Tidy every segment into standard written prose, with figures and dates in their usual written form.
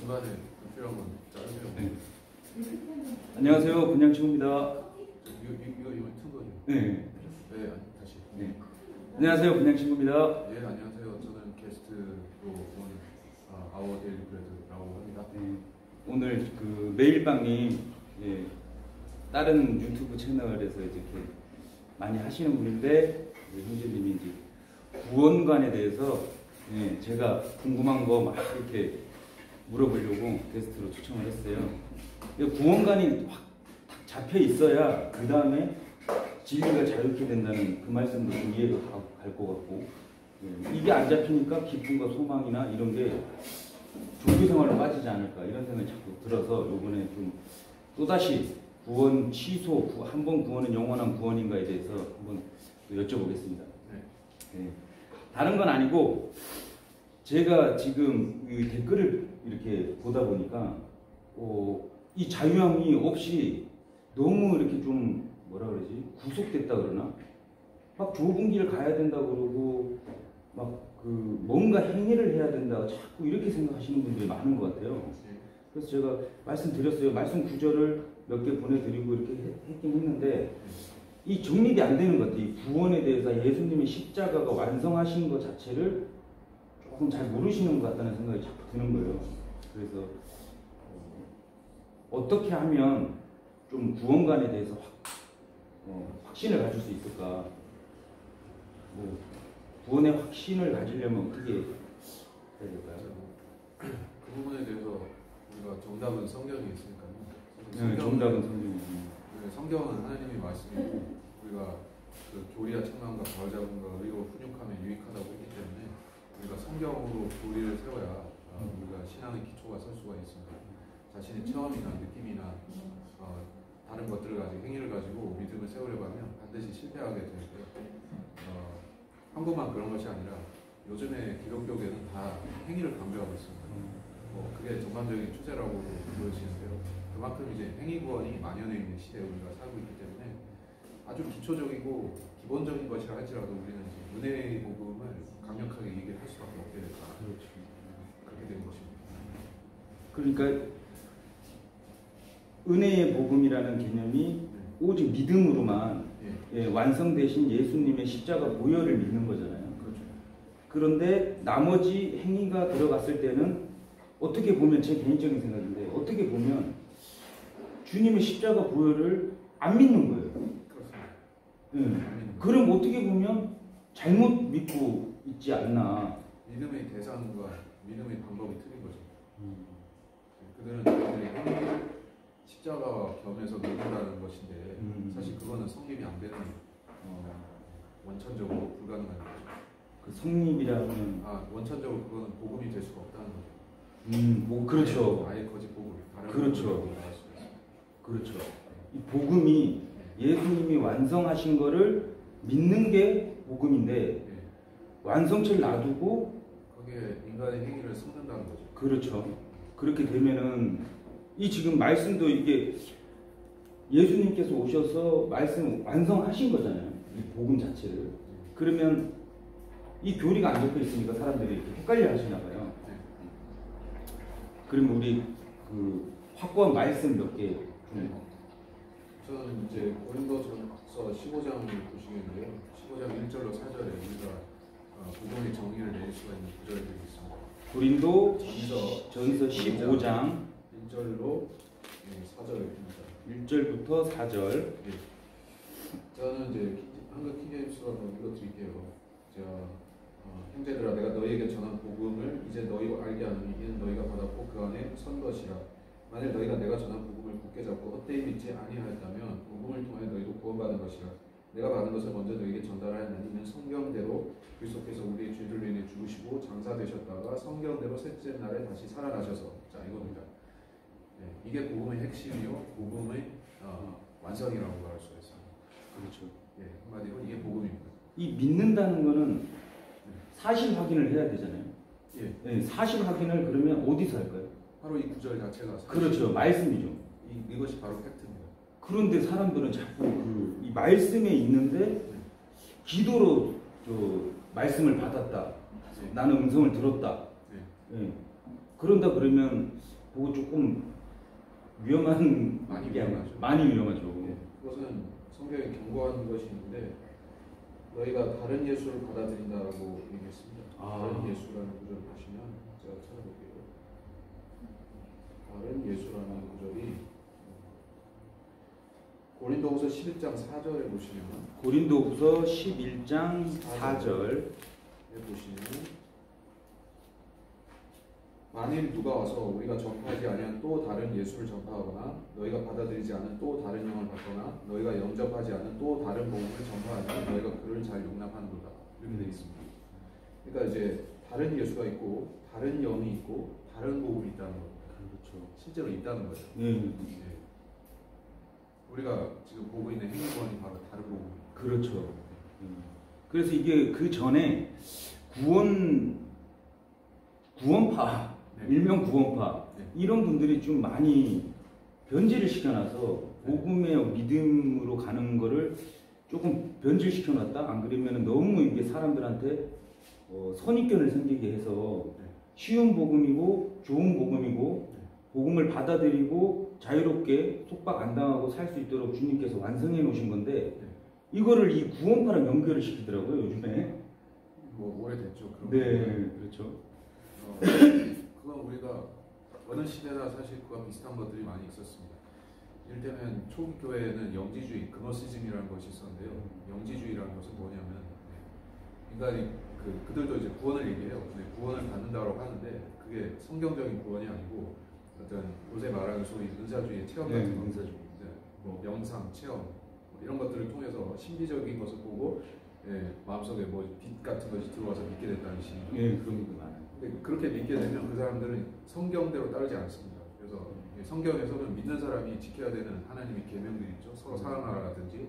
중간에 필요한 건 자르세요. 네. 안녕하세요, 분양치우입니다. 이거 튼 거죠? 네. 네, 다시. 네. 안녕하세요, 분양친구입니다. 예, 안녕하세요. 저는 게스트로 온 아워 데일리 브레드라고 합니다. 네. 오늘 그 메일방님, 예, 다른 유튜브 채널에서 이렇게 많이 하시는 분인데, 형제님이 이제 구원관에 대해서 예, 제가 궁금한 거 막 이렇게 물어보려고 게스트로 초청을 했어요. 구원관이 확 잡혀 있어야 그 다음에 진리가 자유케 된다는 그 말씀도 좀 이해가 갈 것 같고, 예, 이게 안 잡히니까 기쁨과 소망이나 이런 게 종교 생활로 빠지지 않을까 이런 생각이 자꾸 들어서 이번에 좀 또다시 구원 취소, 한 번 구원은 영원한 구원인가에 대해서 한번 또 여쭤보겠습니다. 네. 다른 건 아니고 제가 지금 이 댓글을 이렇게 보다 보니까 이 자유함이 없이 너무 이렇게 좀 뭐라 그러지? 구속됐다 그러나? 막 좁은 길을 가야 된다 그러고 막 그 뭔가 행위를 해야 된다 자꾸 이렇게 생각하시는 분들이 많은 것 같아요. 그래서 제가 말씀드렸어요. 말씀 구절을 몇 개 보내드리고 이렇게 했긴 했는데 이 정립이 안 되는 것 같아요. 이 구원에 대해서 예수님의 십자가가 완성하신 것 자체를 조금 잘 모르시는 것 같다는 생각이 자꾸 드는 거예요. 그래서 어떻게 하면 좀 구원관에 대해서 확신을 가질 수 있을까? 구원의 확신을 가지려면 어떻게 해야 될까요? 그 부분에 대해서 우리가 정답은 성경에 있으니까요. 네, 정답은 성경이에요. 성경은 하나님의 말씀이고 우리가 그 교리와 청량과 바울자분과 의로 훈육함에 유익하다고 했기 때문에 우리가 성경으로 교리를 세워야 우리가 신앙의 기초가 설 수가 있습니다. 자신의 체험이나 느낌이나 다른 것들을 가지고 행위를 가지고 믿음을 세우려고 하면 반드시 실패하게 되고요. 한국만 그런 것이 아니라 요즘에 기독교계는 다 행위를 강조하고 있습니다. 그게 전반적인 추세라고 보여지는데요. 그만큼 이제 행위 구원이 만연해 있는 시대에 우리가 살고 있기 때문에 아주 기초적이고 기본적인 것이라 할지라도 우리는 이제 은혜의 복음을 강력하게 얘기할 수밖에 없게 됐다. 그렇죠. 그렇게 된 것입니다. 그러니까 은혜의 복음이라는 개념이 오직 믿음으로만 완성되신 예수님의 십자가 보혈을 믿는 거잖아요. 그렇죠. 그런데 나머지 행위가 들어갔을 때는 어떻게 보면 제 개인적인 생각인데 어떻게 보면 주님의 십자가 보혈을 안 믿는 거예요. 그렇습니다. 그럼 어떻게 보면 잘못 믿고 있지 않나. 믿음의 대상과 믿음의 방법이 틀린 거죠. 그들은 자기들의 행위를 십자가와 겸해서 믿는다는 것인데 사실 그거는 성립이 안 되는 원천적으로 불가능한 거죠. 그 성립이라면 원천적으로 그거는 복음이 될 수가 없다는 거죠. 그렇죠. 아예 거짓 복음. 그렇죠. 그렇죠. 이 복음이 예수님이 완성하신 거를 믿는 게 복음인데 완성체를 놔두고 거기에 인간의 행위를 섞는다는 거죠. 그렇죠. 그렇게 되면은 이 지금 말씀도 이게 예수님께서 오셔서 말씀 완성하신 거잖아요. 이 복음 자체를. 그러면 이 교리가 안 적혀 있으니까 사람들이 이렇게 헷갈려 하시나 봐요. 그러면 우리 그 확고한 말씀 몇 개 저는 이제 고린도전서 15장을 보시겠는데요. 15장 1절로 4절에 우리가 복음의 정의를 내릴 수가 있는 구절들이 있습니다. 고린도전서 15장 1절로 4절입니다. 1절부터 4절. 저는 이제 한국 킹제임스로 한번 읽어드릴게요. 제가 형제들아 내가 너희에게 전한 복음을 이제 너희가 알게 하노니 이는 너희가 받았고 그 안에 선 것이라. 만일 너희가 내가 전한 복음을 굳게 잡고 헛되이 믿지 아니하였다면 복음을 통해 너희도 구원받은 것이라. 내가 받은 것을 먼저 너희에게 전달하였나니 이는 성경대로 그리스도께서 우리의 죄를 인해 죽으시고 장사되셨다가 성경대로 셋째 날에 다시 살아나셔서 자 이겁니다. 이게 복음의 핵심이요 복음의 완성이라고 말할 수가 있습니다. 그렇죠. 한마디로 이게 복음입니다. 이 믿는다는 거는 사실 확인을 해야 되잖아요. 사실 확인을 그러면 어디서 할까요? 바로 이 구절 자체가 그렇죠. 말씀이죠. 이것이 바로 팩트입니다. 그런데 사람들은 자꾸 이 말씀에 있는데 기도로 말씀을 받았다. 나는 음성을 들었다. 그런다 그러면 그거 조금 위험한 많이 게 아니라 위험하죠. 많이 위험하죠. 네, 그것은 성경에 경고하는 것이 있는데 너희가 다른 예수를 받아들인다라고 얘기했습니다. 다른 예수라는 구절을 보시면 제가 찾아볼게요. 다른 예수라는 구절이 고린도후서 11장 4절에 보시면 고린도후서 11장 4절에 보시면 만일 누가 와서 우리가 전파하지 아니한 또 다른 예수를 전파하거나 너희가 받아들이지 않은 또 다른 영을 받거나 너희가 영접하지 않은 또 다른 복음을 전파하면 너희가 그를 잘 용납하는도다. 이렇게 되어 있습니다. 그러니까 이제 다른 예수가 있고 다른 영이 있고 다른 복음이 있다는 겁니다. 그렇죠. 실제로 있다는 거죠. 네. 우리가 지금 보고 있는 행위권이 바로 다른 복음입니다. 그렇죠. 그래서 이게 그 전에 구원파 네. 일명 구원파 네. 이런 분들이 좀 많이 변질을 시켜놔서 복음의 믿음으로 가는 거를 조금 변질시켜놨다. 안 그러면 너무 이게 사람들한테 선입견을 생기게 해서 네. 쉬운 복음이고 좋은 복음이고 네. 복음을 받아들이고 자유롭게 속박 안 당하고 살 수 있도록 주님께서 완성해 놓으신 건데 네. 이거를 이 구원파랑 연결을 시키더라고요 요즘에. 뭐 오래됐죠. 그런 네, 그렇죠. 그건 우리가 어느 시대나 사실 그와 비슷한 것들이 많이 있었습니다. 이를테면 초기 교회에는 영지주의, 그노시즘이라는 것이 있었는데요. 영지주의라는 것은 뭐냐면 인간이 그들도 이제 구원을 얘기해요. 근데 구원을 받는다고 하는데 그게 성경적인 구원이 아니고 어떤 요새 말하는 소위 은사주의의 체험 같은 거, 은사주의. 뭐 명상, 체험 뭐 이런 것들을 통해서 신비적인 것을 보고 마음속에 뭐 빛 같은 것이 들어와서 믿게 된다는 식이죠. 네, 그런 게 많아요. 근데 그렇게 믿게 되면 그 사람들은 성경대로 따르지 않습니다. 그래서 성경에서는 믿는 사람이 지켜야 되는 하나님의 계명들이 있죠. 서로 사랑하라든지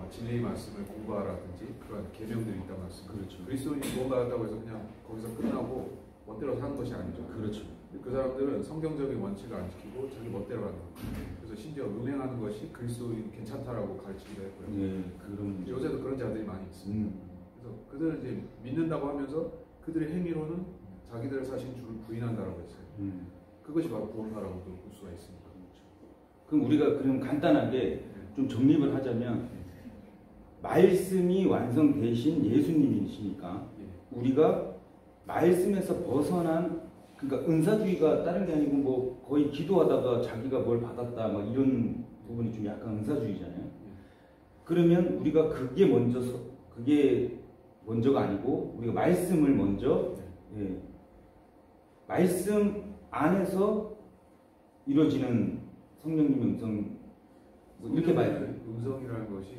진리의 말씀을 공부하라든지 그런 계명들이 있다고 말씀니다. 그렇죠. 그리스도인이 구원받았다고 해서 그냥 거기서 끝나고 멋대로 사는 것이 아니죠. 그렇죠. 그 사람들은 성경적인 원칙을 안 지키고 자기 멋대로 하는 거예요. 그래서 심지어 음행하는 것이 그리스도인 괜찮다라고 가르치기도 했고요. 네, 그런 요새도 그런 자들이 많이 있습니다. 그래서 그들은 이제 믿는다고 하면서 그들의 행위로는 자기들을 사신 주를 부인한다라고 했어요. 그것이 바로 구원파라고 볼 수가 있습니다. 그럼 우리가 그럼 간단하게 좀 정립을 하자면 말씀이 완성되신 예수님이시니까 우리가 말씀에서 벗어난 그러니까 은사주의가 다른 게 아니고 뭐 거의 기도하다가 자기가 뭘 받았다 막 이런 부분이 좀 약간 은사주의잖아요. 그러면 우리가 그게 먼저가 아니고 우리가 말씀을 먼저 말씀 안에서 이루어지는 성령님의 음성 뭐 이렇게 봐야 돼요. 음성이라는 것이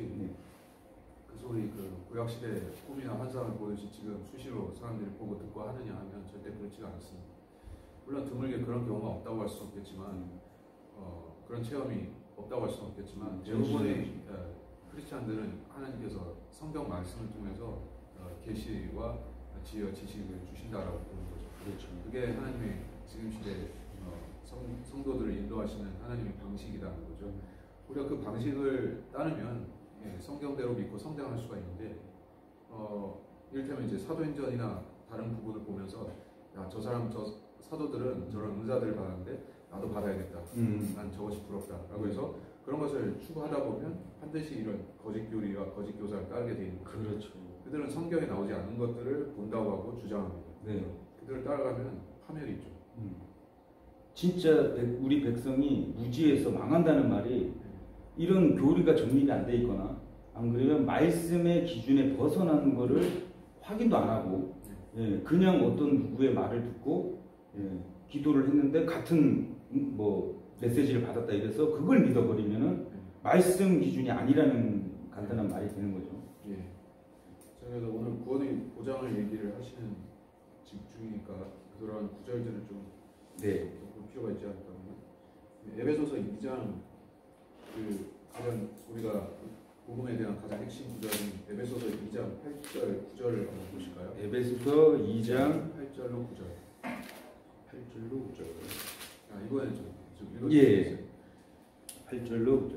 그 소리 그 구약 시대 꿈이나 환상을 보듯이 지금 수시로 사람들이 보고 듣고 하느냐 하면 절대 그렇지가 않습니다. 물론 드물게 그런 경우가 없다고 할 수는 없겠지만 그런 체험이 없다고 할 수는 없겠지만 대부분의 크리스찬들은 하나님께서 성경 말씀을 통해서 계시와 지혜와 지식을 주신다라고 보는 거죠. 그렇죠. 그게 하나님의 지금 시대 성도들을 인도하시는 하나님의 방식이라는 거죠. 우리가 그 방식을 따르면 성경대로 믿고 성장할 수가 있는데 이를테면 이제 사도행전이나 다른 부분을 보면서 야, 저 사도들은 저런 은사들을 받았는데 나도 받아야겠다. 난 저것이 부럽다라고 해서 그런 것을 추구하다 보면 반드시 이런 거짓 교리와 거짓 교사를 따르게 되어 있는 거죠. 그렇죠. 그들은 성경에 나오지 않은 것들을 본다고 하고 주장합니다. 네. 그들을 따라가면 파멸이 있죠. 진짜 우리 백성이 무지해서 망한다는 말이 이런 교리가 정립이 안 돼 있거나 안 그러면 말씀의 기준에 벗어나는 거를 확인도 안 하고 그냥 어떤 누구의 말을 듣고 기도를 했는데 같은 뭐 메시지를 받았다 이래서 그걸 믿어버리면은 말씀 기준이 아니라는 간단한 말이 되는 거죠. 예. 그래서 오늘 구원의 보장을 얘기를 하시는 중이니까 그런 구절들을 좀 볼 필요가 있지 않을까. 에베소서 2장 그 가장 우리가 복음에 대한 가장 핵심 구절인 에베소서 2장 8절 9절을 한번 보실까요? 에베소서 2장 8절로 9절. 8절로 9절. 이번에 좀 읽어주세요. 8절로 9절.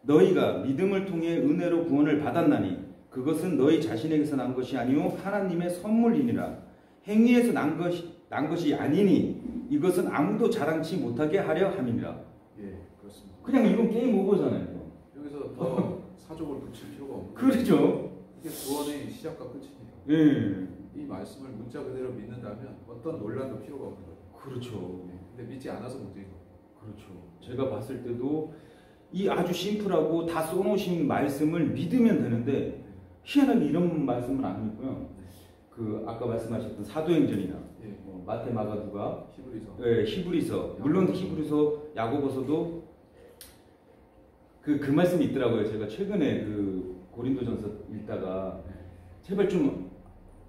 너희가 믿음을 통해 은혜로 구원을 받았나니 그것은 너희 자신에게서 난 것이 아니요 하나님의 선물이니라. 행위에서 난 것이 난 것이 아니니 이것은 아무도 자랑치 못하게 하려 함이니라. 예, 그렇습니다. 그냥 이건 게임 오버잖아요. 여기서 더 사족을 붙일 필요가 없는 그렇죠. 이게 구원의 시작과 끝입니다. 예. 이 말씀을 문자 그대로 믿는다면 어떤 논란도 필요가 없는 거죠. 그렇죠. 근데 믿지 않아서 문제인 거예요. 그렇죠. 제가 봤을 때도 이 아주 심플하고 다 써놓으신 말씀을 믿으면 되는데 희한하게 이런 말씀을 안 믿고요. 그 아까 말씀하셨던 사도행전이나 예. 뭐 마태, 마가, 누가, 히브리서. 예, 히브리서, 물론 히브리서, 야고보서도 그 말씀이 있더라고요. 제가 최근에 그 고린도전서 읽다가 제발 좀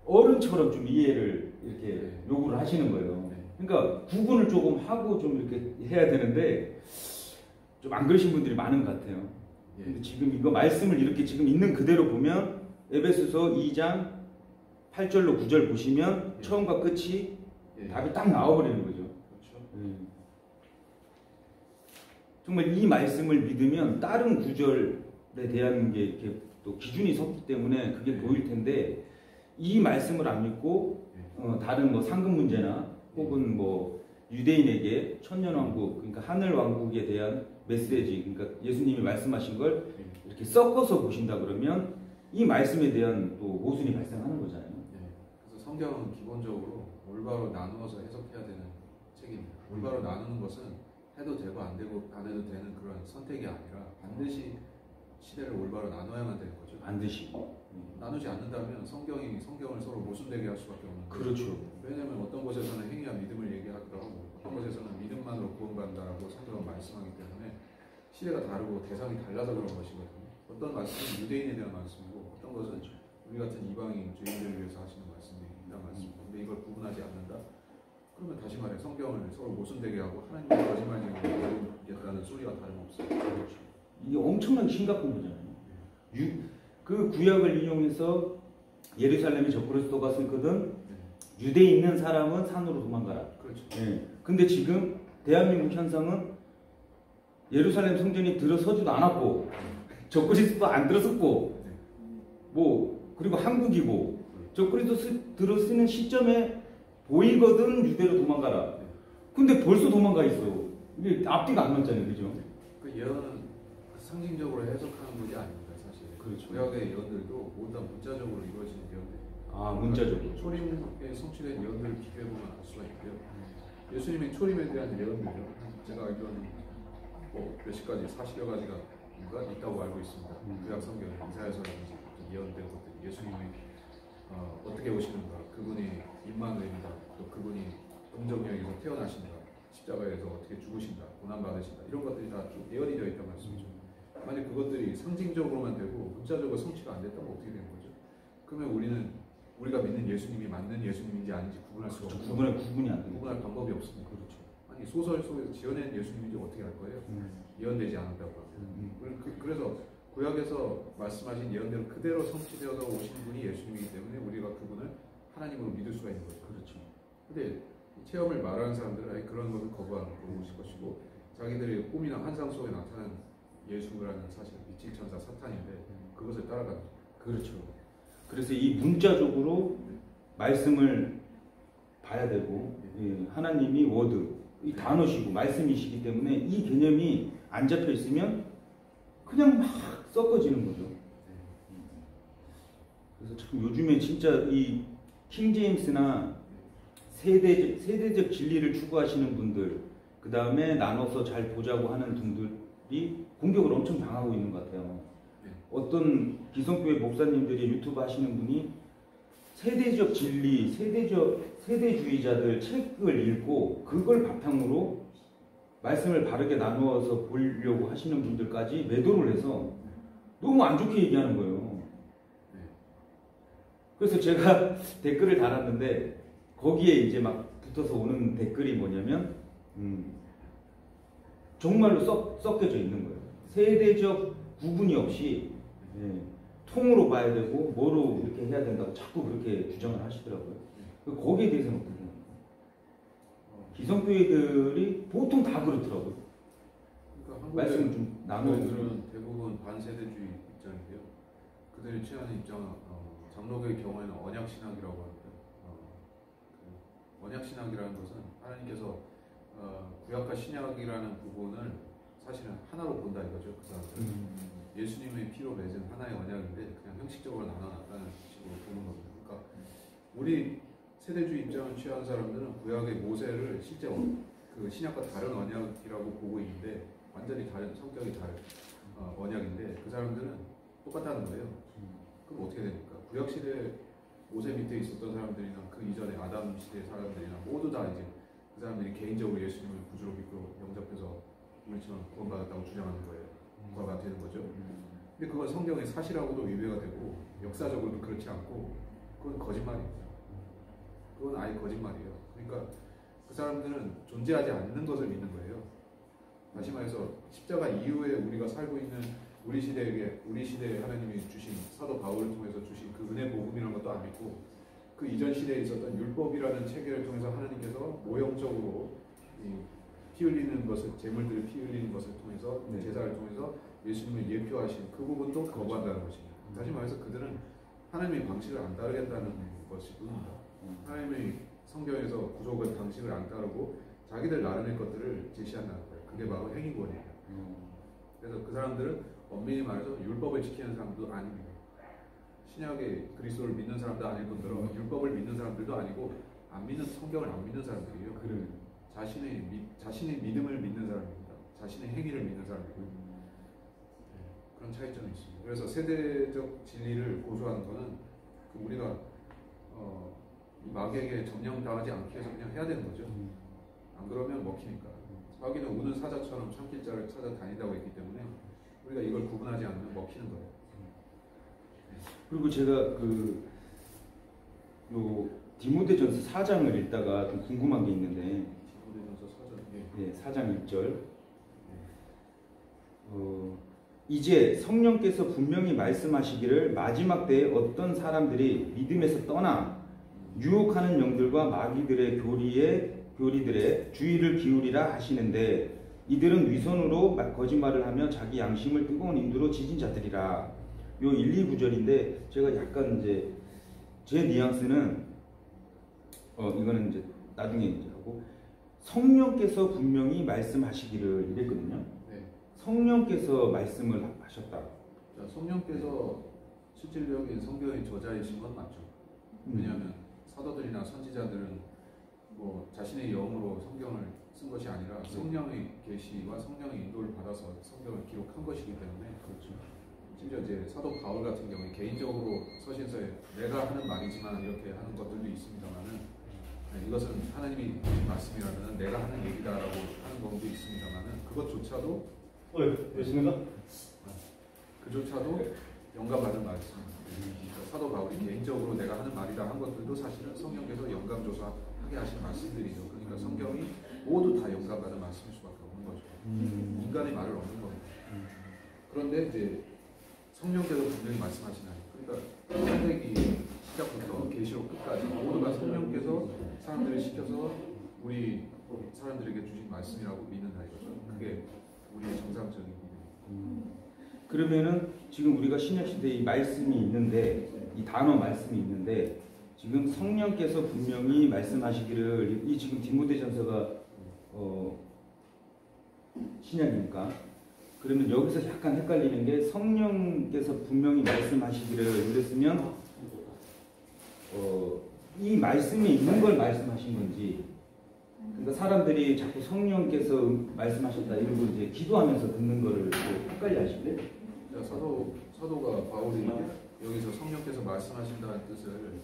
어른처럼 좀 이해를 이렇게 요구를 하시는 거예요. 그러니까 구분을 조금 하고 좀 이렇게 해야 되는데 좀 안 그러신 분들이 많은 것 같아요. 근데 지금 이거 말씀을 이렇게 지금 있는 그대로 보면 에베소서 2장 8절로 9절 보시면 처음과 끝이 답이 딱 나와버리는 거죠. 그렇죠. 정말 이 말씀을 믿으면 다른 구절에 대한 게 이렇게 또 기준이 섰기 때문에 그게 보일 텐데 이 말씀을 안 믿고 다른 뭐 상급 문제나 혹은 뭐 유대인에게 천년왕국 그러니까 하늘 왕국에 대한 메시지 그러니까 예수님이 말씀하신 걸 이렇게 섞어서 보신다 그러면 이 말씀에 대한 또 모순이 발생하는 거잖아요. 그래서 성경은 기본적으로 올바로 나누어서 해석해야 되는 책입니다. 올바로 나누는 것은 해도 되고 안 되고 안 해도 되는 그런 선택이 아니라 반드시 시대를 올바로 나눠야만 되는 거죠. 반드시. 나누지 않는다면 성경을 서로 모순되게 할 수밖에 없는 거죠. 그렇죠. 왜냐하면 어떤 곳에서는 행위와 믿음을 얘기하기도 하고 어떤 곳에서는 믿음만으로 구원받는다라고 성경은 말씀하기 때문에 시대가 다르고 대상이 달라서 그런 것이거든요. 어떤 말씀은 유대인에 대한 말씀이고 어떤 것은 우리 같은 이방인 주인들을 위해서 하시는 말씀입니다. 말씀입니다. 근데 이걸 구분하지 않는다? 그러면 다시 말해 성경을 서로 모순되게 하고 하나님의 거짓말이라는 소리가 다름없어요. 그렇죠. 이게 엄청나게 심각한 거잖아요. 그 구약을 이용해서 예루살렘에 적그리스도가 쓰거든 유대에 있는 사람은 산으로 도망가라. 그렇죠. 근데 지금 대한민국 현상은 예루살렘 성전이 들어서지도 않았고 적그리스도 안 들어섰고 뭐 그리고 한국이고 적그리스도 들어서는 시점에 보이거든 유대로 도망가라. 근데 벌써 도망가 있어. 이게 앞뒤가 안 맞잖아요, 그죠? 그 예언은 상징적으로 해석하는 것이 아닙니다, 사실. 그렇죠. 구약의 예언들도 모두 다 문자적으로 이루어지는 예언들. 아, 문자적으로. 초림에 성취된 예언들을 비교해 보면 알 수가 있고요. 예수님의 초림에 대한 예언들요. 제가 알기로는 뭐 몇십 가지, 40여 가지가 있다고 알고 있습니다. 구약 성경에 이사야서라든지 예언된 것들, 예수님이 어떻게 오시는가, 그분이 임마누엘이다, 또 그분이 동정녀에서 태어나신다, 십자가에서 어떻게 죽으신다, 고난 받으신다, 이런 것들이 다 쭉 예언이 되어 있단 말씀이죠. 만약 그것들이 상징적으로만 되고 문자적으로 성취가 안 됐다면 어떻게 되는 거죠? 그러면 우리가 믿는 예수님이 맞는 예수님인지 아닌지 구분할 수가 없고 구분이 안 돼요. 구분할 방법이 없습니다. 그렇죠. 아니 소설 속에서 지어낸 예수님인지 어떻게 알 거예요? 예언되지 않았다고 하면. 그래서 구약에서 말씀하신 예언대로 그대로 성취되어서 오신 분이 예수님이기 때문에 우리가 그분을 하나님으로 믿을 수가 있는 거죠. 그렇죠. 근데 체험을 말하는 사람들은 아예 그런 것을 거부하는 것이고 자기들의 꿈이나 환상 속에 나타난 예수라는 사실 미칠 천사 사탄인데 그것을 따라가는 거죠. 그렇죠. 그래서 이 문자적으로 말씀을 봐야 되고 하나님이 워드 이 단어시고 말씀이시기 때문에 이 개념이 안 잡혀 있으면 그냥 막 섞어지는 거죠. 그래서 참 요즘에 진짜 이 킹제임스나 세대적 진리를 추구하시는 분들 그 다음에 나눠서 잘 보자고 하는 분들이 공격을 엄청 당하고 있는 것 같아요. 어떤 기성교회 목사님들이 유튜브 하시는 분이 세대적 진리, 세대주의자들 책을 읽고 그걸 바탕으로 말씀을 바르게 나누어서 보려고 하시는 분들까지 매도를 해서 너무 안 좋게 얘기하는 거예요. 그래서 제가 댓글을 달았는데 거기에 이제 막 붙어서 오는 댓글이 뭐냐면 정말로 섞여져 있는 거예요. 세대적 구분이 없이 통으로 봐야 되고 뭐로 이렇게 해야 된다고 자꾸 그렇게 주장을 하시더라고요. 거기에 대해서는 어떻게 생각해요? 기성교회들이 보통 다 그렇더라고요. 그러니까 말씀을 좀 나누는 한국들은 대부분 반세대주의 입장인데요. 그들이 취하는 입장은 장로교의 경우에는 언약신학이라고 하는데 언약 신학이라는 것은 하나님께서 구약과 신약이라는 부분을 사실은 하나로 본다 이거죠. 그 사람들은 예수님의 피로 맺은 하나의 언약인데 그냥 형식적으로 나눠놨다는 식으로 보는 겁니다. 그러니까 우리 세대주의 입장을 취하는 사람들은 구약의 모세를 실제 그 신약과 다른 언약이라고 보고 있는데 완전히 다른 성격이 다른 언약인데 그 사람들은 똑같다는 거예요. 그럼 어떻게 됩니까? 구약 시대 모세 밑에 있었던 사람들이나 그 이전에 아담 시대 사람들이나 모두 다 이제 그 사람들이 개인적으로 예수님을 구주로 믿고 영접해서 우리처럼 구원받았다고 주장하는 거예요. 구원가 되는 거죠. 근데 그건 성경의 사실하고도 위배가 되고 역사적으로도 그렇지 않고 그건 거짓말입니다. 그건 아예 거짓말이에요. 그러니까 그 사람들은 존재하지 않는 것을 믿는 거예요. 다시 말해서 십자가 이후에 우리가 살고 있는 우리 시대에 하나님이 주신 사도 바울을 통해서 주신 그 은혜 복음이라는 것도 안 믿고 그 이전 시대에 있었던 율법이라는 체계를 통해서 하나님께서 모형적으로 피 흘리는 것을 제물들을 피 흘리는 것을 통해서 제사를 통해서 예수님을 예표하신 그 부분도 거부한다는 것입니다. 다시 말해서 그들은 하나님의 방식을 안 따르겠다는 것이군요. 하나님의 성경에서 구속의 방식을 안 따르고 자기들 나름의 것들을 제시한다는 거예요. 그게 바로 행위권이에요. 그래서 그 사람들은 엄밀히 말해서 율법을 지키는 사람도 아닙니다. 신약의 그리스도를 믿는 사람도 아닐 뿐더러 율법을 믿는 사람들도 아니고 안 믿는 성경을 안 믿는 사람들이에요. 자신의 믿음을 믿는 사람입니다. 자신의 행위를 믿는 사람이고요. 그런 차이점이 있습니다. 그래서 세대적 진리를 고수하는 것은 우리가 마귀에게 점령당하지 않기 위해서 그냥 해야 되는 거죠. 안 그러면 먹히니까. 마귀는 우는 사자처럼 참길자를 찾아다닌다고 했기 때문에 우리가 이걸 구분하지 않으면 먹히는 거예요. 그리고 제가 디모데전서 4장을 읽다가 좀 궁금한 게 있는데 디모데전서 4장 네, 4장 1절 이제 성령께서 분명히 말씀하시기를 마지막 때에 어떤 사람들이 믿음에서 떠나 유혹하는 영들과 마귀들의 교리들의 주의를 기울이라 하시는데 이들은 위선으로 거짓말을 하며 자기 양심을 뜨거운 인두로 지진 자들이라. 요 1, 2, 9절인데 제가 약간 이제 제 뉘앙스는 이거는 이제 나중에 이제 하고 성령께서 분명히 말씀하시기를 이랬거든요. 네. 성령께서 말씀을 하셨다. 자, 성령께서 실질적인 성경의 저자이신 건 맞죠. 왜냐하면 사도들이나 선지자들은 뭐 자신의 영으로 성경을 쓴 것이 아니라 성령의 계시와 성령의 인도를 받아서 성경을 기록한 것이기 때문에 그렇죠. 심지어 이제 사도 바울 같은 경우에 개인적으로 서신서에 내가 하는 말이지만 이렇게 하는 것들도 있습니다만은 이것은 하나님이 주신 말씀이라면 내가 하는 얘기다라고 하는 경우도 있습니다만은 그것조차도 그렇습니까? 그조차도 영감받은 말씀입니다. 사도 바울이 개인적으로 내가 하는 말이다 한 것들도 사실은 성령께서 영감조사하게 하신 말씀들이죠. 그러니까 성경이 모두 다 영감받은 말씀일 수밖에 없는 거죠. 인간의 말을 얻는 겁니다. 그런데 이제 성령께서 분명히 말씀하시나요? 그러니까 창세기 시작부터 계시록 끝까지 모두가 성령께서 사람들을 시켜서 우리 사람들에게 주신 말씀이라고 믿는다 이거죠. 그게 우리의 정상적인 믿음입니다. 그러면은 지금 우리가 신약시대에 이 말씀이 있는데 이 단어 말씀이 있는데 지금 성령께서 분명히 말씀하시기를 이 지금 디모데전서가 신약이니까 그러면 여기서 약간 헷갈리는 게 성령께서 분명히 말씀하시기를 이랬으면 이 말씀이 있는 걸 말씀하신 건지 그러니까 사람들이 자꾸 성령께서 말씀하셨다 이러고 이제 기도하면서 듣는 거를 헷갈려 하실래? 사도가 바울이 여기서 성령께서 말씀하신다는 뜻을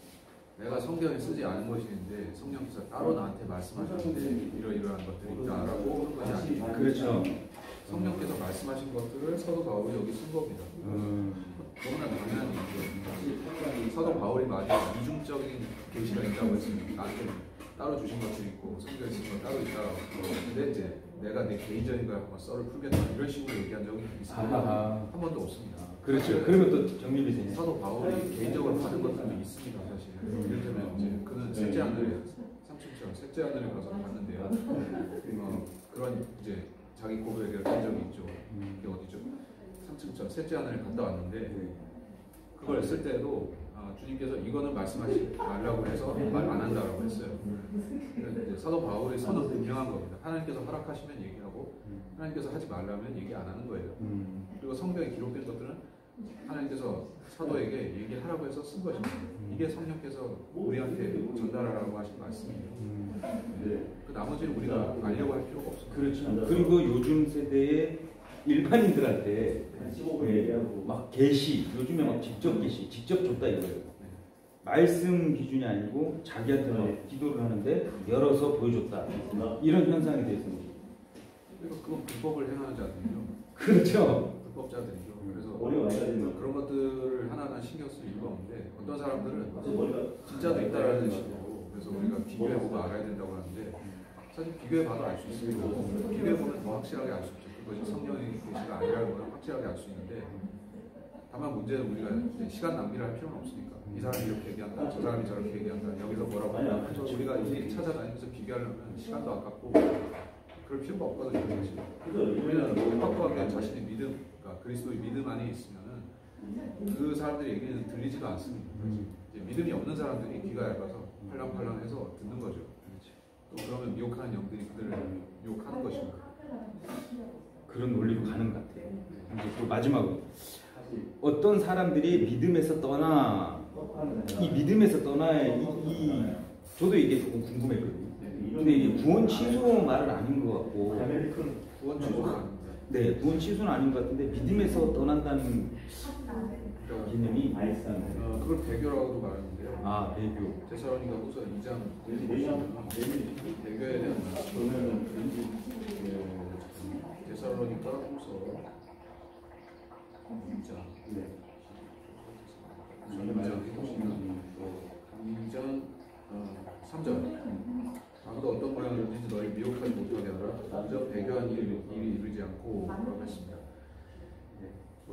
내가 성경에 쓰지 않은 것인데 성령께서 따로 나한테 말씀하셨는데 이러이러한 것들이 있다라고 하는 것이 아니고 그렇죠. 성령께서 말씀하신 것들을 사도 바울이 여기 쓴 겁니다. 너무나 당연한 일이죠. 사도 바울이 만약 이중적인 계시가 있다고 했으면 나한테 따로 주신 것들이 있고 성경에 쓴 건 따로 있다고 근데 이제 내가 내 개인적인 거에 한번 썰을 풀겠다 이런 식으로 얘기한 적이 있습니다. 한 번도 없습니다. 그렇죠. 그러면 또 정립이 되네. 사도 바울이 개인적으로 받은 것들도 있습니다. 사실 이를테면 이제 그는 셋째 하늘에 3층처럼 셋째 하늘에 가서 봤는데요. 그런 이제 자기 고백을 한 적이 있죠. 이게 어디죠? 3층처럼 셋째 하늘에 갔다 왔는데 그걸 쓸 때도 주님께서 이거는 말씀하지 말라고 해서 말 안 한다라고 했어요. 그러니까 이제 사도 바울의 선은 분명한 겁니다. 하나님께서 허락하시면 얘기하고 하나님께서 하지 말라면 얘기 안 하는 거예요. 그리고 성경에 기록된 것들은 하나님께서 사도에게 얘기하라고 해서 쓴 것입니다. 이게 성령께서 우리한테 전달하라고 하신 말씀이에요. 그 나머지는 우리가 알려고 할 필요가 없어요. 그렇죠. 그리고 요즘 세대의 일반인들한테 막 계시, 요즘에 막 직접 계시, 직접 줬다 이거예요. 말씀 기준이 아니고 자기한테 막 기도를 하는데 열어서 보여줬다. 이런 현상이 됐습니다. 그러니까 그건 불법을 행하는 자들이죠. 그렇죠. 불법자들이죠. 그래서 그런 것들을 하나하나 신경 쓸 이유가 없는데 어떤 사람들은 진짜도 있다라는 식으로 그래서 우리가 비교해보고 알아야 된다고 하는데 사실 비교해봐도 알 수 있습니다. 비교해보면 더 확실하게 알 수 있죠. 그것이 성령의 계시가 아니라는 걸 확실하게 알 수 있는데 다만 문제는 우리가 이제 시간 낭비를 할 필요는 없으니까 이 사람이 이렇게 얘기한다, 저 사람이 저렇게 얘기한다, 여기서 뭐라고 한다. 그래서 우리가 이렇게 찾아다니면서 비교하려면 시간도 아깝고 그럴 필요가 없거든요. 사실. 우리는 확고하게 자신의 믿음, 그러니까 그리스도의 믿음 안에 있으면은 그 사람들의 얘기는 들리지도 않습니다. 이제 믿음이 없는 사람들이 귀가 얇아서 팔랑팔랑해서 듣는 거죠. 또 그러면 미혹하는 영들이 그들을 미혹하는 것입니다. 그런 논리로 가는 것 같아요. 이제 또 마지막으로 어떤 사람들이 믿음에서 떠나 이 믿음에서 떠나 저도 이게 조금 궁금했거든요. 근데 이게 구원 취소 말은 아닌 것 같고 구원 취소는 아닙니다. 네, 구원 취소는 아닌 것 같은데 믿음에서 떠난다는 개념이 그걸 배교라고도 말하는데요. 아, 배교. 데살로니가 후서 2장 배교에 대한 말씀. 데살로니가 후서 2장 3절. 아무도 어떤 모양이든지 너희 미혹하지 못하게 하라. 먼저 배교한 일이 이르지 않고 라고 했습니다.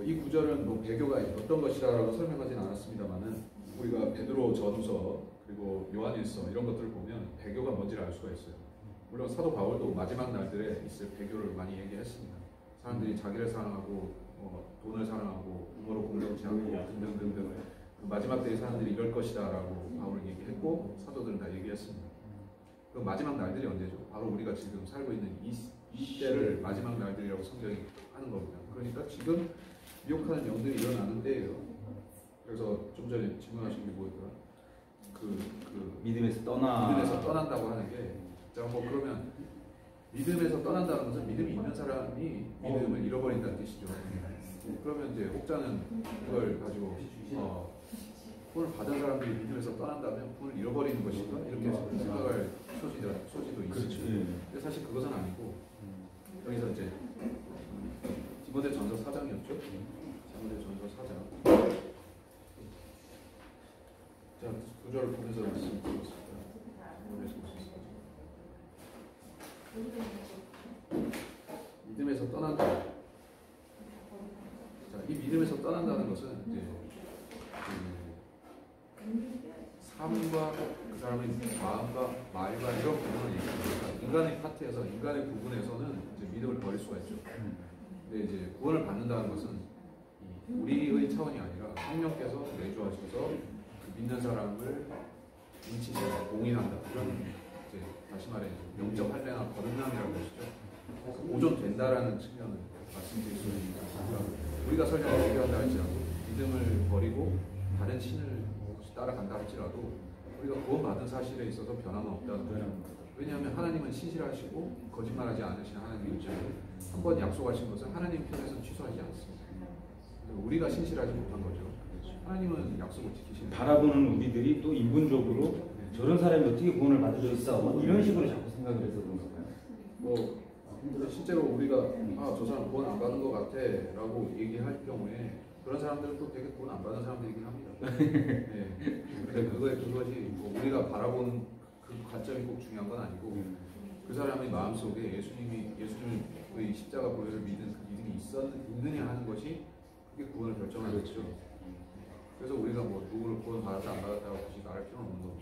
이 구절은 뭐 배교가 어떤 것이라고 설명하지는 않았습니다만은 우리가 베드로 전서 그리고 요한일서 이런 것들을 보면 배교가 뭔지를 알 수가 있어요. 물론 사도 바울도 마지막 날들에 있을 배교를 많이 얘기했습니다. 사람들이 자기를 사랑하고 돈을 사랑하고 부모로 공동체하고 등등등등 그 마지막 때의 사람들이 이럴 것이다라고 바울은 얘기했고 사도들은 다 얘기했습니다. 그 마지막 날들이 언제죠? 바로 우리가 지금 살고 있는 이 때를 마지막 날들이라고 성경이 하는 겁니다. 그러니까 지금 미혹하는 영들이 일어나는 때예요. 그래서 좀 전에 질문하신 게 뭐였더라? 믿음에서 떠난다고 하는 게, 자, 뭐 그러면 믿음에서 떠난다는 것은 믿음이 있는 사람이 믿음을 잃어버린다는 뜻이죠. 그러면 이제 혹자는 이걸 가지고 구원을 받은 사람들이 믿음에서 떠난다면 구원을 잃어버리는 것인가 이렇게 생각할 소지도 있죠. 그렇죠. 근데 사실 그것은 아니고 여기서 이제 디모데전서 4장이었죠. 디모데전서 4장. 자, 구절을 보면서 말씀드리겠습니다. 믿음에서 떠난다. 자, 이 믿음에서 떠난다는 것은 이제 삶과 그 사람의 마음과 말과 이런 부분을 얘기합니다. 인간의 파트에서 인간의 부분에서는 이제 믿음을 버릴 수가 있죠. 근데 이제 구원을 받는다는 것은 우리의 차원이 아니라 성령께서 내주하셔서 믿는 사람을 인치셔서 공인한다. 이런 이제 다시 말해 영적 할례나 거듭남이라고 하시죠. 보존된다라는 측면을 말씀드릴 수 있습니다. 우리가 설령 배교한다 할지라도 믿음을 버리고 다른 신을 따라간다 할지라도 우리가 구원받은 사실에 있어서 변함은 없다는 거죠. 왜냐하면 하나님은 신실하시고 거짓말하지 않으신 하나님이죠. 한번 약속하신 것은 하나님 편에서는 취소하지 않습니다. 우리가 신실하지 못한 거죠. 하나님은 약속을 지키시는 바라보는 우리들이 또 인본적으로 저런 사람이 어떻게 구원을 받을 수 있어? 이런 식으로 자꾸 생각을 해서 그런 건가요? 뭐 실제로 우리가 저 사람 구원 안 받은 것 같아 라고 얘기할 경우에 그런 사람들은 또 되게 구원 안 받은 사람들이긴 합니다. 네. 근데 그것이 뭐 우리가 바라보는 그 관점이 꼭 중요한 건 아니고 그 사람의 마음속에 예수님의 십자가 보혈을 믿는 그 믿음이 있느냐 하는 것이 그게 구원을 결정하는 거죠. 그래서 우리가 뭐 누구를 구원 받았다 안 받았다고 굳이 말할 필요는 없는 거고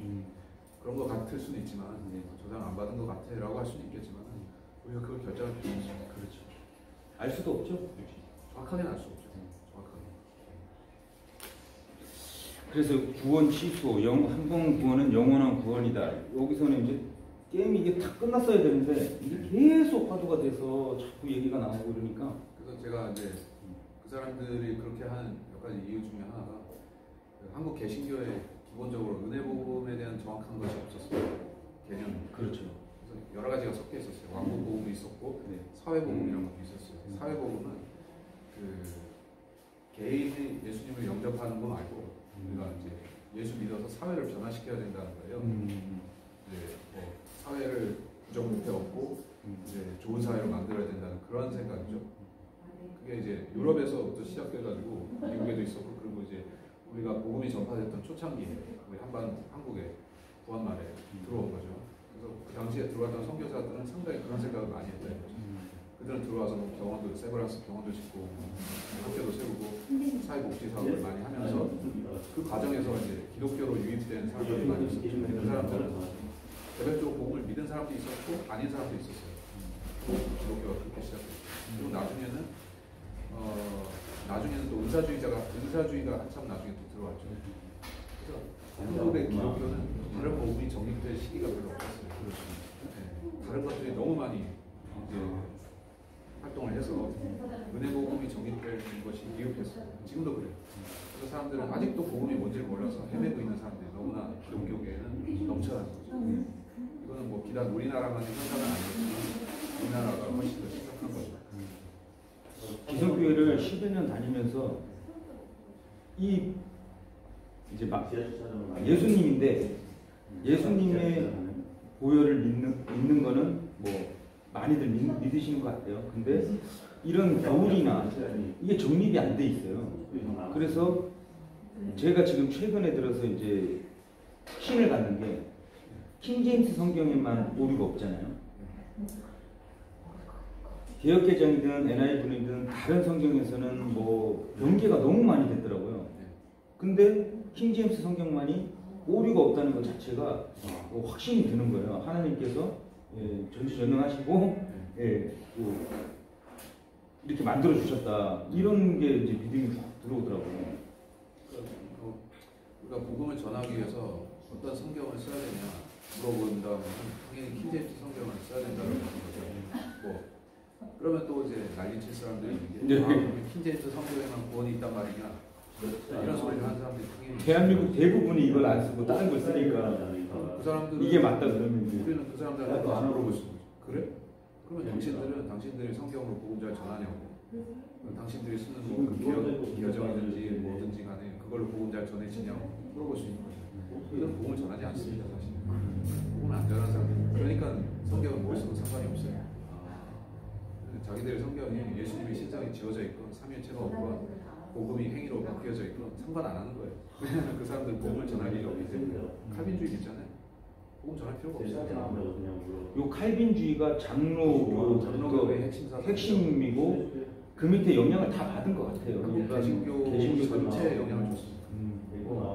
그런 것 같을 수는 있지만 저 사람 안 받은 것 같아 라고 할 수는 있겠지만 우리가 그걸 결정할 필요는 없습니다. 그렇죠. 알 수도 없죠. 정확하게는 알 수 없죠. 정확하게. 그래서 구원 취소, 한번 구원은 영원한 구원이다. 여기서는 이제 게임이 이게 다 끝났어야 되는데 이게 계속 화두가 돼서 자꾸 얘기가 나오고 그러니까. 그래서 제가 이제 그 사람들이 그렇게 하는 몇 가지 이유 중에 하나가 그 한국 개신교의 기본적으로 은혜 복음에 대한 정확한 것이 없었어요. 개념이. 그렇죠. 그래서 여러 가지가 섞여 있었어요. 왕국 복음이 있었고 네. 사회 복음이라는 것도 있었어요. 사회 복음은 그 개인이 예수님을 영접하는 거 말고 우리가 이제 예수 믿어서 사회를 변화시켜야 된다는 거예요. 이제 뭐 사회를 부정부패 없고 이제 좋은 사회로 만들어야 된다는 그런 생각이죠. 그게 이제 유럽에서부터 시작돼가지고 미국에도 있었고 그리고 이제 우리가 복음이 전파됐던 초창기에 우리 한국에 구한말에 들어온 거죠. 그래서 그 당시에 들어왔던 선교사들은 상당히 그런 생각을 많이 했다는 거죠. 그들은 들어와서 뭐 병원도 세브란스 병원도 짓고 학교도 세우고 사회복지 사업을 많이 하면서 그 과정에서 이제 기독교로 유입된 사람들이 많이 있었죠. 그 사람들은 개별적으로 복음을 믿은 사람도 있었고 아닌 사람도 있었어요. 기독교가 그렇게 시작했죠. 그리고 나중에는 또 은사주의가 한참 나중에 또 들어왔죠. 그래서 한국의 기독교는 다른 복음이 정립될 시기가 별로 없었어요. 네, 다른 것들이 너무 많이 이제 활동을 해서 은혜 복음이 정립될 것이 미흡했어요. 지금도 그래요. 그래서 사람들은 아직도 복음이 뭔지를 몰라서 헤매고 있는 사람들이 너무나 기독교계에는 넘쳐나는 거죠. 이거는 뭐 비단 우리나라만의 현상은 아니지만 우리나라가 훨씬 더 심각한 거죠. 기성교회를 10여 년 다니면서 이제 막 예수님인데 예수님의 보혈을 믿는 거는 뭐 많이들 믿으시는 것 같아요. 근데 이런 교리나 이게 정립이 안 돼 있어요. 그래서 제가 지금 최근에 들어서 이제 신을 갖는 게 킹제임스 성경에만 오류가 없잖아요. 개역개정이든 NIV든 다른 성경에서는 뭐 변개가 너무 많이 됐더라고요. 근데 킹제임스 성경만이 오류가 없다는 것 자체가 확신이 드는 거예요. 하나님께서 전지전능하시고 이렇게 만들어 주셨다. 이런 게 이제 믿음이 확 들어오더라고요. 우리가 복음을 전하기 위해서 어떤 성경을 써야 되냐 물어본다면 당연히 킹제임스 성경을 써야 된다는 거죠. 뭐 그러면 또 이제 난리칠 사람들이 킹제임스 성경에만 구원이 있단 말이냐 이런 소리를 하는 사람들이 당연히 대한민국 대부분이 이걸 안 쓰고 다른 걸 쓰니까 그 사람들은 이게 맞다 그러면 우리는 그 사람들한테 안 물어볼 수 있죠. 그래? 그러면 당신들이 성경으로 복음 잘 전하냐고. 당신들이 쓰는 뭐그 기여정이든지 뭐든지 간에 그걸로 복음 잘 전해지냐고 물어볼 수 있는 거죠. 우리는 복음을 전하지 않습니다. 사실 복음을 안 전하는 사람들 그러니까 성경은 뭘 쓰고 상관이 없어요. 자기들의 성경이 예수님의 신상이 지어져 있건 삼위일체가 없건 복음이 행위로 바뀌어져 있건 상관 안 하는 거예요. 왜냐하면 그 사람들은 복음을 전할 일이 없기 때문에 칼빈주의 있잖아요. 복음 전할 필요가 없어요. 요 칼빈주의가 장로교의 핵심이고 그 밑에 영향을 다 받은 것 같아요. 그러니까 개신교 전체에 영향을 줬어요.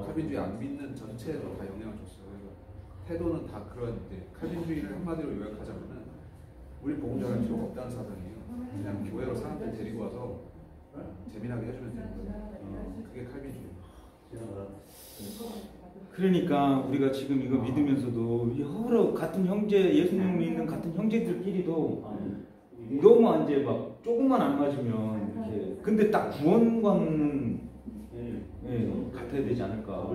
칼빈주의 안 믿는 전체에도 다 영향을 줬어요. 그래서 태도는 다 그런 칼빈주의를 한마디로 요약하자면은 우리 복음 전할 필요가 없다는 사상이에요. 그냥 교회로 사람들 데리고 와서 재미나게 해주면 되는 거예요. 그게 칼빈주의. 그러니까 우리가 지금 이거 믿으면서도 여러 같은 형제 예수님 믿는 같은 형제들끼리도 너무 이제 막 조금만 안 맞으면 이렇게 근데 딱 구원과는 같아야 되지 않을까.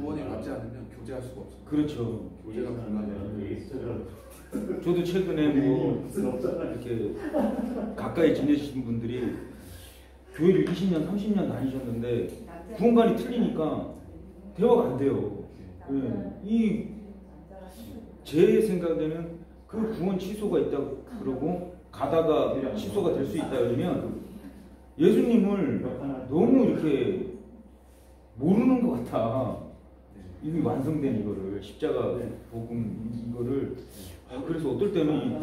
구원이 받지 않으면 교제할 수가 없어요. 그렇죠. 교제가 불가능해요. 저도 최근에 뭐 이렇게 가까이 지내시는 분들이 교회를 20년, 30년 다니셨는데 구원관이 틀리니까 대화가 안 돼요. 제 생각에는 그 구원 취소가 있다고 그러고 가다가 취소가 될 수 있다 그러면 예수님을 너무 이렇게 모르는 것 같아. 이미 완성된 이거를 십자가 복음 이거를 그래서 어떨 때는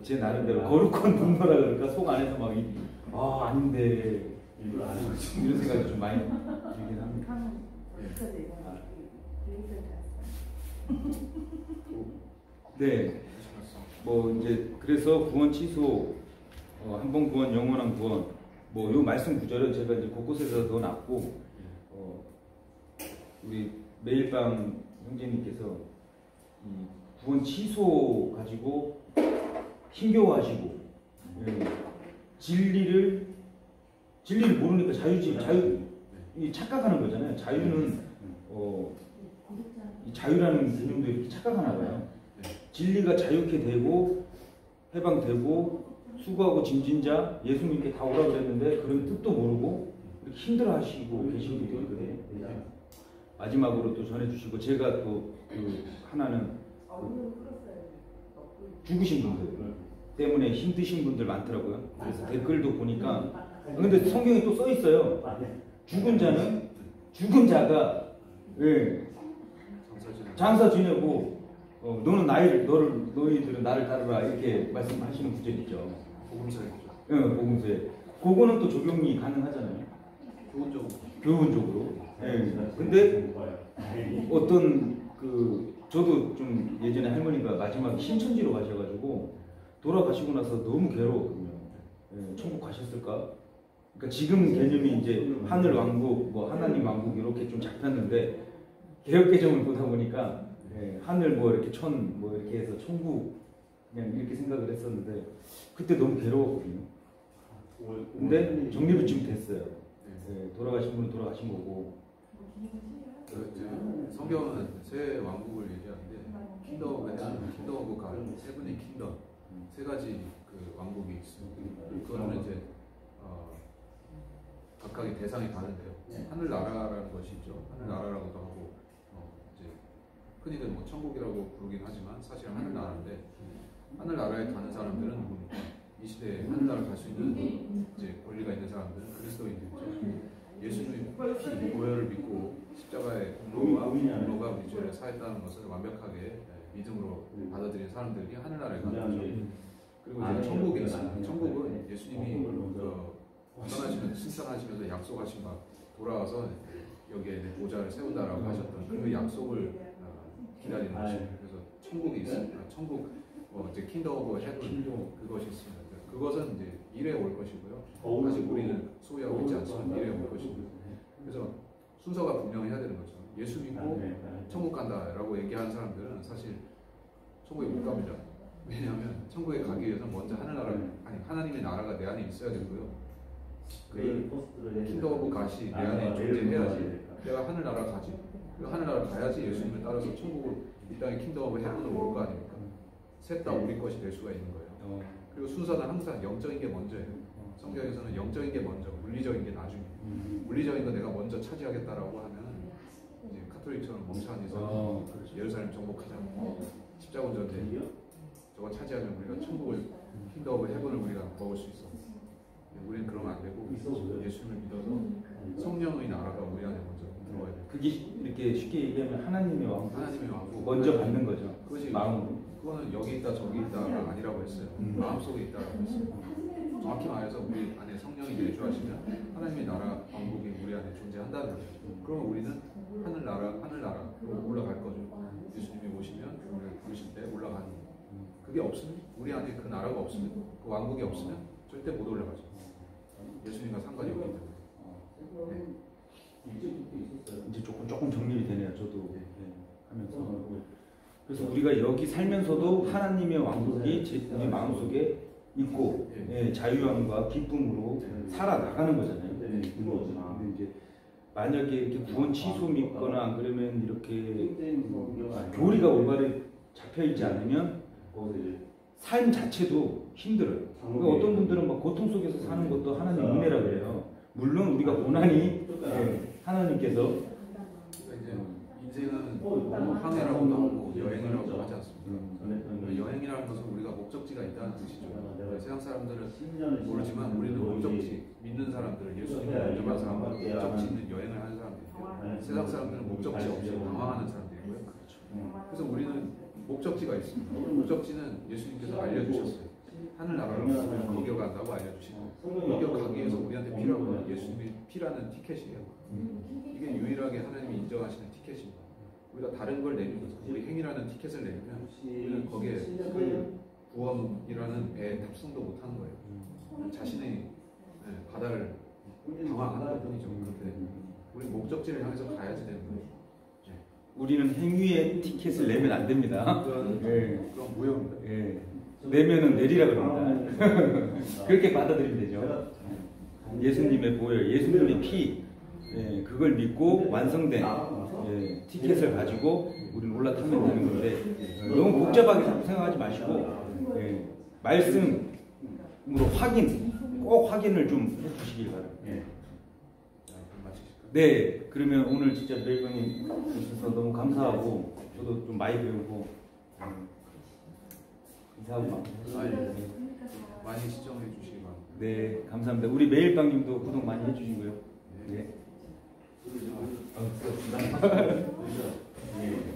제 나름대로 거룩한 분노라 그러니까 속 안에서 막 아닌데 이런 생각이 좀 많이 들긴 합니다. 네. 뭐 이제 그래서 구원 취소, 한 번 구원, 영원한 구원, 뭐 요 말씀 구절은 제가 이제 곳곳에서 넣어놨고 우리 매일밤 형제님께서 이 구원 취소 가지고 힘겨워하시고 진리를 모르니까 이 착각하는 거잖아요. 자유는 이 자유라는 개념도 이렇게 착각하나 봐요. 진리가 자유케 되고 해방되고 수고하고 짐진 자 예수님께 다 오라고 그랬는데 그런 뜻도 모르고 이렇게 힘들어하시고 계신 분들이 있거든요. 마지막으로 또 전해주시고 제가 또 그 하나는 죽으신 분들 때문에 힘드신 분들 많더라고요. 그래서 댓글도 보니까 근데 성경에 또 써 있어요. 죽은 자가 장사 지내고 너희들은 나를 따르라 이렇게 말씀하시는 구절이 있죠. 복음서였죠. 복음서에. 그거는 또 적용이 가능하잖아요. 교훈적으로. 근데 어떤 저도 좀 예전에 할머니가 마지막에 신천지로 가셔가지고 돌아가시고 나서 너무 괴로웠거든요. 천국 가셨을까? 그러니까 지금 개념이 이제 하늘 왕국, 뭐 하나님 왕국 이렇게 좀 잡혔는데 개혁 개정을 보다 보니까 하늘 뭐 이렇게 뭐 이렇게 해서 천국 그냥 이렇게 생각을 했었는데 그때 너무 괴로웠거든요. 근데 정립은 지금 됐어요. 돌아가신 분은 돌아가신 거고. 성경은 새 왕국을 얘기하는데 킹덤 오브 헤븐, 킹덤 오브 갓, 세븐의 킹덤 세 가지 그 왕국이 있습니다. 그거는 이제 각각의 대상이 다른데요. 하늘 나라라는 것이 있죠. 하늘 나라라고도 하고 이제 흔히들 뭐 천국이라고 부르긴 하지만 사실은 하늘 나라인데 하늘 나라에 가는 사람들은 누굽니까? 이 시대에 하늘 나라 갈 수 있는 이제 권리가 있는 사람들은 그리스도인들이죠. 예수님의 피, 보혈을 믿고 십자가의 공로가 우리 죄를 사했다는 것을 완벽하게 믿음으로 받아들인 사람들이 하늘나라에 가는 거죠. 그리고 이제 천국이 있습니다. 천국은 예수님이 신선하시면서 약속하신 바 돌아와서 여기에 보좌를 세운다라고 하셨던 그 약속을 기다리는 것입니다. 그래서 천국이 있습니다. 천국 이제 킹덤 오브 헤븐 그것이 있습니다. 그것은 이제 미래에 올 것이고요. 사실 우리는 소유하고 있지 않지만 미래에 올 것입니다. 그래서 순서가 분명해야 되는 거죠. 예수 믿고 천국 간다라고 얘기하는 사람들은 사실 천국에 못 갑니다. 왜냐하면 천국에 가기 위해서 먼저 하나님의 나라가 내 안에 있어야 되고요. 그 킹덤 오브 갓이 내 안에 존재해야지 내가 하늘나라 가지. 하늘나라 가야지 예수님을 따라서 천국을 이 땅의 킹덤 오브 헤븐으로 올 거 아닙니까? 셋 다 우리 것이 될 수가 있는 거예요. 그리고 순서는 항상 영적인 게 먼저예요. 성경에서는 영적인 게 먼저, 물리적인 게 나중에. 물리적인 거 내가 먼저 차지하겠다라고 하면 이제 카톨릭처럼 멍청한 이상 예루살렘 정복하자. 십자군 전쟁 저거 차지하면 우리가 천국을 킹덤 오브 헤븐을 우리가 먹을 수 있어. 우리는 그러면 안 되고 예수님을 믿어서 성령의 나라가 우리 안에 먼저 들어와야 돼요. 그게 이렇게 쉽게 얘기하면 하나님의 왕국 먼저 받는 거죠. 그것이 마음으로. 그거는 여기 있다 저기 있다가 아니라고 했어요. 마음속에 있다라고 했어요. 정확히 말해서 우리 안에 성령이 내주하시면 하나님의 나라 왕국이 우리 안에 존재한다는 거죠. 그러면 우리는 하늘나라로 올라갈 거죠. 예수님이 오시면 우리를 부르실 때 올라가는 거예요. 그게 없으면 우리 안에 그 나라가 없으면 그 왕국이 없으면 절대 못 올라가죠. 예수님과 상관이 없기 때문에. 이제 조금 정립이 되네요. 저도 하면서. 그래서 우리가 여기 살면서도 하나님의 왕국이 우리 마음속에 있고 자유함과 기쁨으로 살아나가는 거잖아요. 근데 이제 만약에 이렇게 구원 취소 믿거나 안 그러면 이렇게 교리가 올바르게 잡혀있지 않으면 삶 자체도 힘들어요. 그러니까 어떤 분들은 막 고통 속에서 사는 것도 하나님 은혜라고 그래요. 물론 우리가 고난이 하나님께서 인생은 항해라고도 하고 여행이라고 하지 않습니까? 여행이라는 것은 우리가 목적지가 있다는 뜻이죠. 세상 사람들은 모르지만 우리는 목적지, 믿는 사람들은 예수님을 인정한 사람들은 목적지 있는 여행을 하는 사람들이고 세상 사람들은 목적지 없이 방황하는 사람들이고요. 그래서 우리는 목적지가 있습니다. 목적지는 예수님께서 알려주셨어요. 하늘나라로 거기로 간다고 알려주시고 거기로 가기 위해서 우리한테 필요한 예수님의 피라는 티켓이에요. 이게 유일하게 하나님이 인정하시는 티켓입니다. 우리가 다른 걸 내주면 우리 행위라는 티켓을 내주면 우리는 거기에 그 구원이라는 배에 탑승도 못하는 거예요. 자신의 바다를 방황하는 것뿐이죠. 그런데 우리 목적지를 향해서 가야지 되는 거예요. 우리는 행위의 티켓을 내면 안 됩니다. 예. 그건 무효입니다. 예. 내면은 내리라 그럽니다. 그렇게 받아들이면 되죠. 예수님의 보혈, 예수님의 피, 예, 그걸 믿고 완성된 예, 티켓을 가지고 우리는 올라타면 되는 건데 너무 복잡하게 자꾸 생각하지 마시고 예, 말씀으로 꼭 확인을 좀 해주시길 바랍니다. 예. 그럼 마치실까요? 네, 그러면 오늘 진짜 매일방님 오셔서 너무 감사하고 저도 좀 많이 배우고 인사하고 마무리하겠습니다. 많이 시청해 주시기 바랍니다. 네, 감사합니다. 우리 매일방님도 구독 많이 해주시고요. 네. 아, 네.